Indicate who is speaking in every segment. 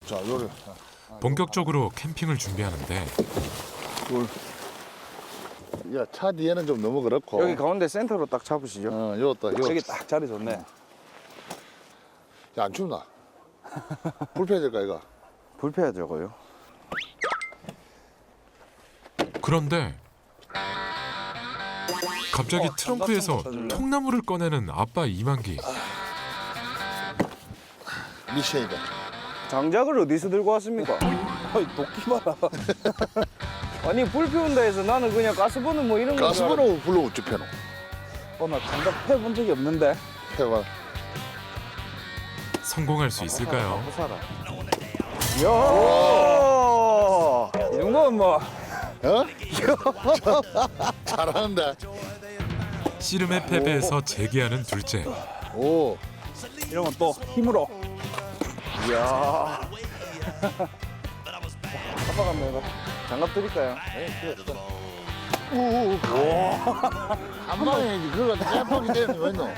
Speaker 1: 자, 요래.
Speaker 2: 본격적으로 캠핑을 준비하는데
Speaker 1: 둘. 야, 차 뒤에는 좀 너무 그렇고.
Speaker 3: 여기 가운데 센터로 딱 잡으시죠.
Speaker 1: 요었다, 요.
Speaker 3: 여기 딱 자리 좋네.
Speaker 1: 야, 안 춥나? 불편해야 될까, 이거?
Speaker 3: 불편해 저거요.
Speaker 2: 그런데 갑자기 트렁크에서 통나무를 꺼내는 아빠 이만기.
Speaker 1: 미션이다.
Speaker 3: 장작을 어디서 들고 왔습니까? 아이 도끼 봐라. 아니 불 피운다 해서 나는 그냥 가스버너 뭐 이런 거.
Speaker 1: 가스버너 불러 어찌 펴노?
Speaker 3: 나 장작 패본 적이 없는데.
Speaker 1: 해봐.
Speaker 2: 성공할 수 있을까요?
Speaker 3: 살아. 이야. 이런 건 뭐.
Speaker 1: 어? 잘하는데.
Speaker 2: 씨름의 패배에서 재기하는 둘째.
Speaker 1: 오.
Speaker 3: 이런 건 또 힘으로. 이야. 아빠가 내가 장갑 드릴까요?
Speaker 1: 한 방에 이제 그걸 깜빡이 되는데 왜 너?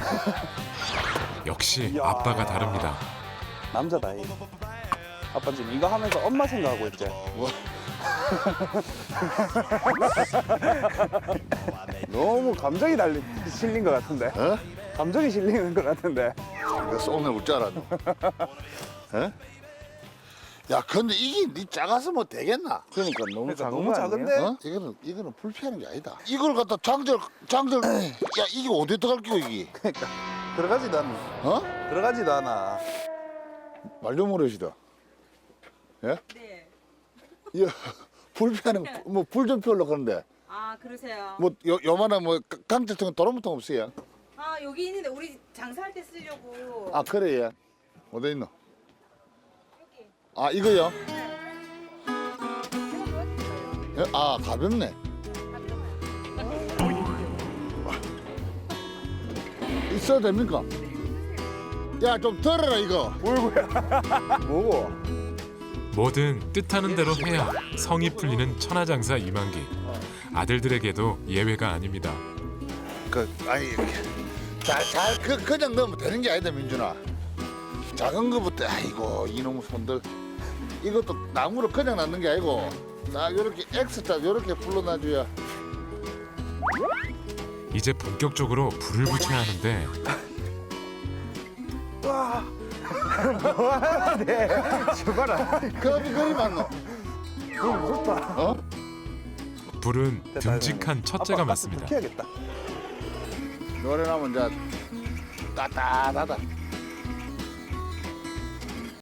Speaker 2: 역시 아빠가 다릅니다.
Speaker 3: 남자다 이. 아빠 지금 이거 하면서 엄마 생각하고 있지?
Speaker 1: 뭐?
Speaker 3: 너무 감정이 실린 것 같은데.
Speaker 1: 어?
Speaker 3: 감정이 실리는 것 같은데.
Speaker 1: 이거 쏘면 울 줄 알았노. 어? 야, 근데 이게 니 작아서 뭐 되겠나?
Speaker 3: 그러니까 너무
Speaker 1: 너무
Speaker 3: 작은데?
Speaker 1: 어? 이거는 불피하는 게 아니다. 이걸 갖다 장절, 야, 이게 어디 들어갈 끼고 이게?
Speaker 3: 그러니까 들어가지도 않아.
Speaker 1: 어?
Speaker 3: 들어가지도 않아.
Speaker 1: 말 좀 모르시다. 예?
Speaker 4: 네.
Speaker 1: 야, 불피하는 뭐 불 좀 피우려고 그러는데
Speaker 4: 아, 그러세요.
Speaker 1: 뭐 요만한 뭐 강제통은 도로무통 없어요?
Speaker 4: 아, 여기 있는데 우리 장사할 때 쓰려고.
Speaker 1: 아, 그래 예. 어디 있노?
Speaker 4: 여기.
Speaker 1: 아, 이거요?
Speaker 4: 네. 제가 도와드릴까요?
Speaker 1: 예? 아, 가볍네. 있어도 됩니까? 야, 좀 덜어라 이거.
Speaker 3: 뭐고?
Speaker 2: 뭐든 뜻하는 대로 해야 성이 풀리는 천하장사 이만기. 아들들에게도 예외가 아닙니다.
Speaker 1: 아니 그냥 넣으면 되는 게 아니다 민준아. 작은 거부터 아이고 이놈의 손들. 이것도 나무로 그냥 놨는 게 아니고 딱 이렇게 엑스트라 이렇게 불러놔줘야.
Speaker 2: 이제 본격적으로 불을 붙여야 하는데
Speaker 3: 저거라.
Speaker 1: 겁이 그리 많노.
Speaker 3: 너무 무섭다.
Speaker 1: 어?
Speaker 2: 불은 듬직한 첫째가 맞습니다.
Speaker 3: 해야겠다.
Speaker 1: 노래 나면 이제 따따따다.